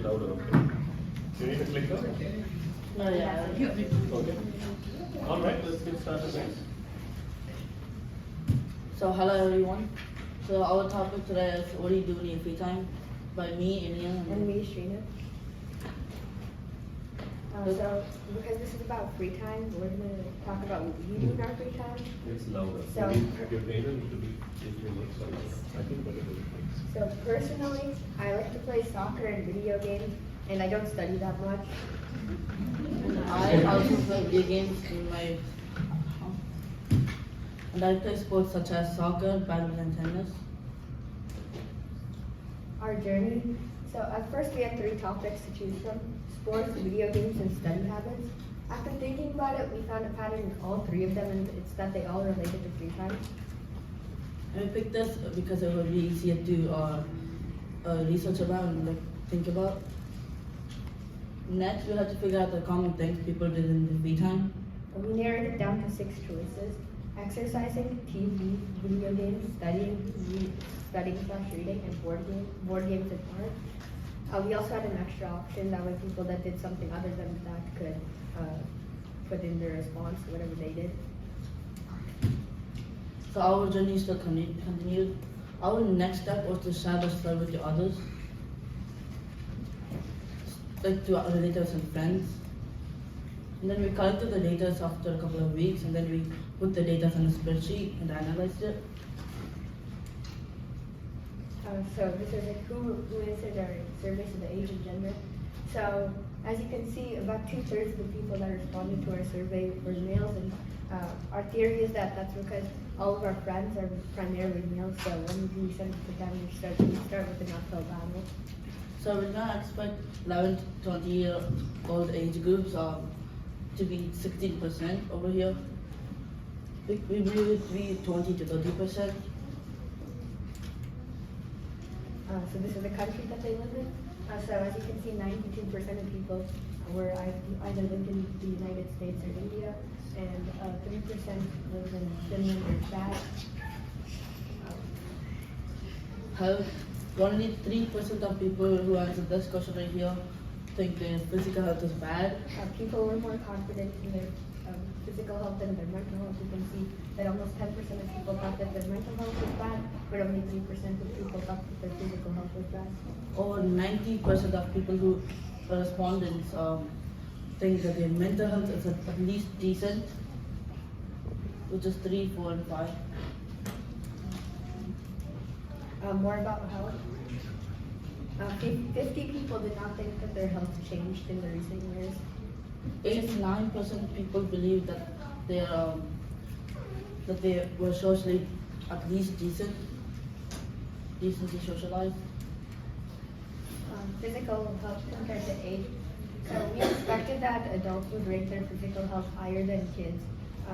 louder. Okay. You need a clicker? No, yeah. Okay. All right, let's get started next. So hello everyone. So our topic today is what do you do in your free time? By me, Ilian, And me, Shrina. So, because this is about free time, we're going to talk about what we do in our free time. It's louder. So- Your data need to be I think better than it. So personally, I like to play soccer and video games, and I don't study that much. and I also play video games in my and I play sports such as soccer, badminton, tennis. Our journey. So at first we had 3 topics to choose from: sports, video games, and study habits. After thinking about it, we found a pattern in all 3 of them, and it's that they all related to free time. And we picked this because it would be easier to research about and like think about. Next, we had to figure out the common things people did in the free time. And we narrowed it down to 6 choices: exercising, TV, video games, studying/reading, and board games and art. We also had an extra option that way people that did something other than that could put in their response to whatever they did. So our journey still continued. Our next step was to share the story with others, like to our relatives and friends. And then we collected the data after a couple of weeks, and then we put the data in a spreadsheet and analyzed it. So this is like who answered our surveys of the age and gender. So as you can see, about 2/3 of the people that responded to our survey were males, and our theory is that that's because all of our friends are primarily males. So when we send it to them, we start with an uphill battle. So we now expect 11 to 20-year-old age groups to be 16% over here. We believe it to be 20 to 30%. So this is the country that they live in. So as you can see, 92% of people were either lived in the United States or India, and 3% lives in Finland or Chad. Only 3% of people who answered this question right here think their physical health is bad. People were more confident in their physical health than their mental health. You can see that almost 10% of people thought that their mental health was bad, but only 3% of people thought that their physical health was bad. Over 90% of people who respondents think that their mental health is at least decent, which is 3, 4, and 5. More about health. 50 people did not think that their health changed in the recent years. 89% of people believe that they were socially at least decently socialized. Physical health compared to age. So we expected that adults would rate their physical health higher than kids,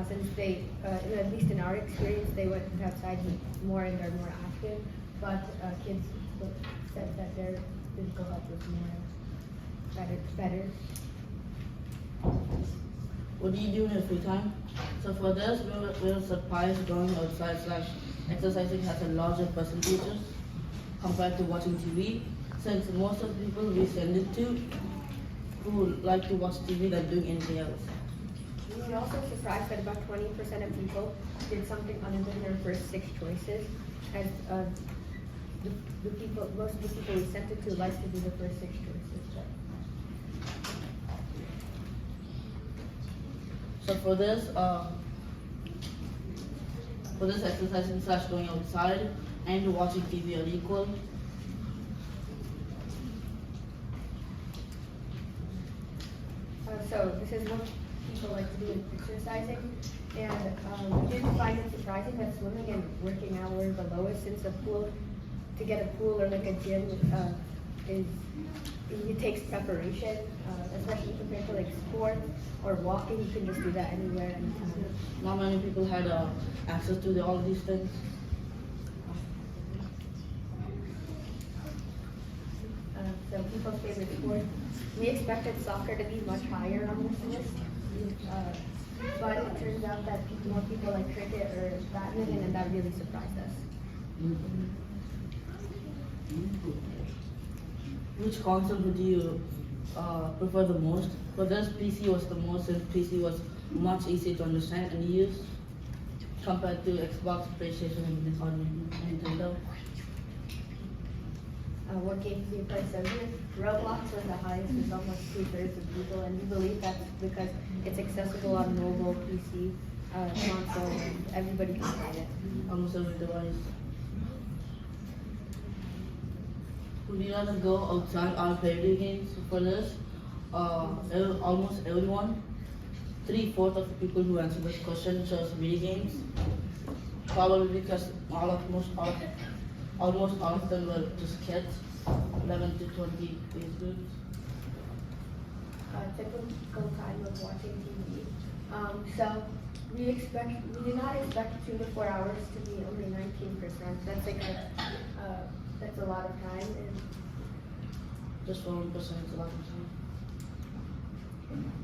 since they, at least in our experience, they went outside more and are more active. But kids said that their physical health was better. What do you do in your free time? So for this, we were surprised going outside/exercising has a larger percentages compared to watching TV, since most of the people we send it to who like to watch TV than doing anything else. We were also surprised that about 20% of people did something other than their first 6 choices, as most of the people we sent it to like to do the first 6 choices. So for this exercising/going outside and watching TV are equal. So this is what people like to do in exercising, and we didn't find it surprising that swimming and working out were the lowest, since to get a pool or like a gym it takes preparation, especially compared to like sports or walking. You can just do that anywhere, anytime. Not many people had access to all these things. So people's favorite sport. We expected soccer to be much higher on this list, but it turns out that more people like cricket or badminton, and that really surprised us. which console would you prefer the most? For this, PC was the most, since PC was much easier to understand and use compared to Xbox, PlayStation, and Nintendo. What games do you play? So here, Roblox was the highest with almost 2/3 of people, and we believe that's because it's accessible on mobile, PC, console, and everybody can play it. Almost every device. Would you rather go outside or play video games? For this, almost everyone, 3/4 of the people who answer this question chose video games. Probably because almost all of them were just kids, 11 to 20 age groups. Typical time of watching TV. So we do not expect 2 to 4 hours to be only 19%. That's like that's a lot of time. And Just for 1% is a lot of time.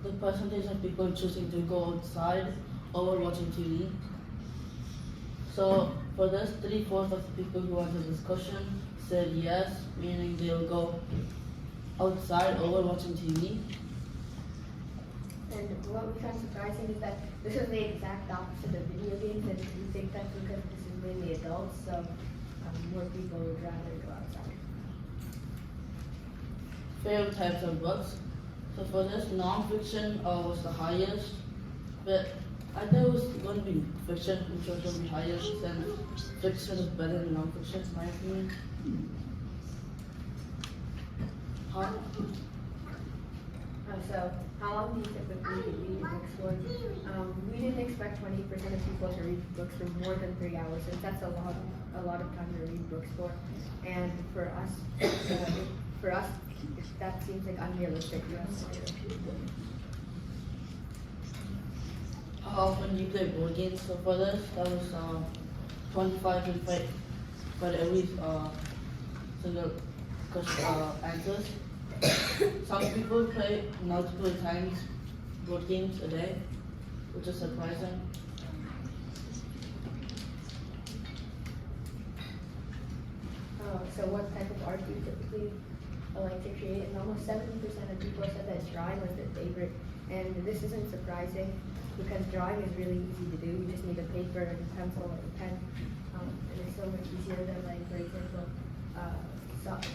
The percentage of people choosing to go outside over watching TV. So for this, 3/4 of the people who answered this question said yes, meaning they'll go outside over watching TV. And what we found surprising is that this is the exact opposite of video games, and we think that's because this is mainly adults, so more people would rather go outside. Favorite types of books. So for this, non-fiction was the highest, but I thought it was going to be fiction, which was going to be highest, and fiction is better than non-fiction, in my opinion. Huh? So how long do you typically read books for? We didn't expect 20% of people to read books for more than 3 hours, since that's a lot of time to read books for. And for us, that seems like unrealistic for us to do. How often do you play board games? So for this, that was 25 and 5 for every single answers. Some people play multiple times board games a day, which is surprising. So what type of art do you typically like to create? And almost 70% of people said that drawing was their favorite. And this isn't surprising because drawing is really easy to do. You just need a paper and a pencil and a pen. And it's so much easier than, like, for example,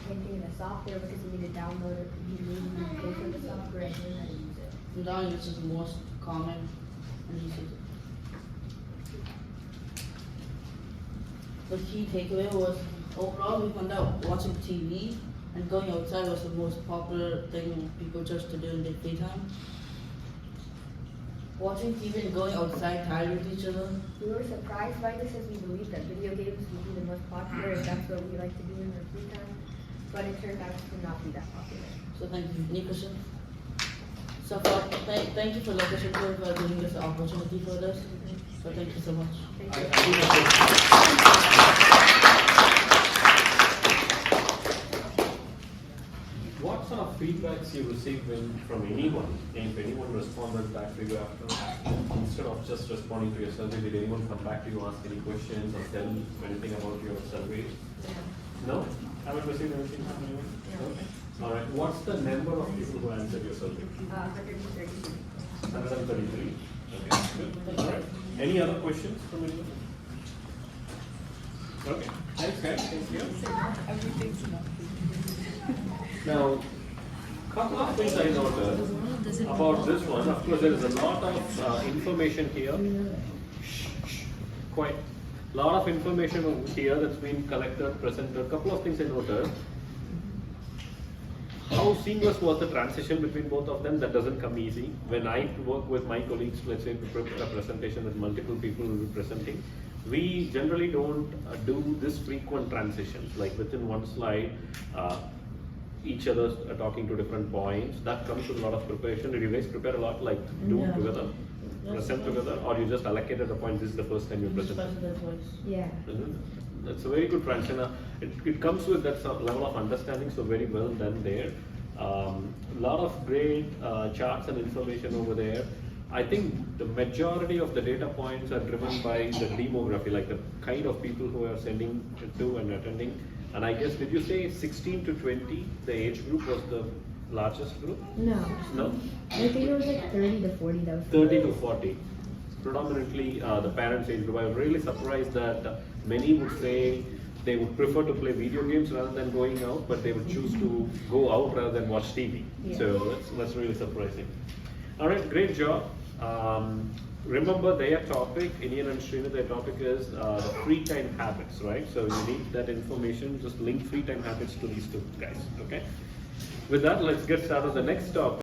painting in a software because you need to download it, you need to pay for the software and learn how to use it. Drawing is just the most common and easy. The key takeaway was overall we found out watching TV and going outside was the most popular thing people chose to do in their free time. Watching TV and going outside tired with each other. We were surprised by this as we believed that video games would be the most popular and that's what we like to do in our free time. But it turned out to not be that popular. So thank you. Any questions? So thank you for the opportunity for giving us the opportunity for this. So thank you so much. Thank you. What sort of feedbacks you received from anyone? If anyone responded back to you after, instead of just responding to your survey, did anyone come back to you, ask any questions, or tell anything about your survey? No? Haven't received anything from anyone? Okay. All right. What's the number of people who answered your survey? 133. 133. Okay. Good. All right. Any other questions from anyone? Okay. Thanks, guys. Thank you. Now, couple of things I noticed about this one. Of course, there is a lot of information here. Quite a lot of information here that's been collected, presented. Couple of things I noticed. How seamless was the transition between both of them? That doesn't come easy. When I work with my colleagues, let's say to prepare a presentation with multiple people who will be presenting, we generally don't do this frequent transitions, like within one slide, each other talking to different points. That comes with a lot of preparation. Did you guys prepare a lot, like do it together, present together, or you just allocated a point, this is the first time you present? Yeah. That's a very good transition. It comes with that level of understanding, so very well done there. Lot of great charts and information over there. I think the majority of the data points are driven by the demography, like the kind of people who are sending to and attending. And I guess, did you say 16 to 20, the age group was the largest group? No. No? I think it was like 30 to 40 that was 30 to 40. Predominantly the parents' age group. I was really surprised that many would say they would prefer to play video games rather than going out, but they would choose to go out rather than watch TV. Yeah. So that's really surprising. All right, great job. Remember their topic, Indian and Srinu, their topic is the free time habits, right? So you need that information, just link free time habits to these two guys, okay? With that, let's get started with the next topic.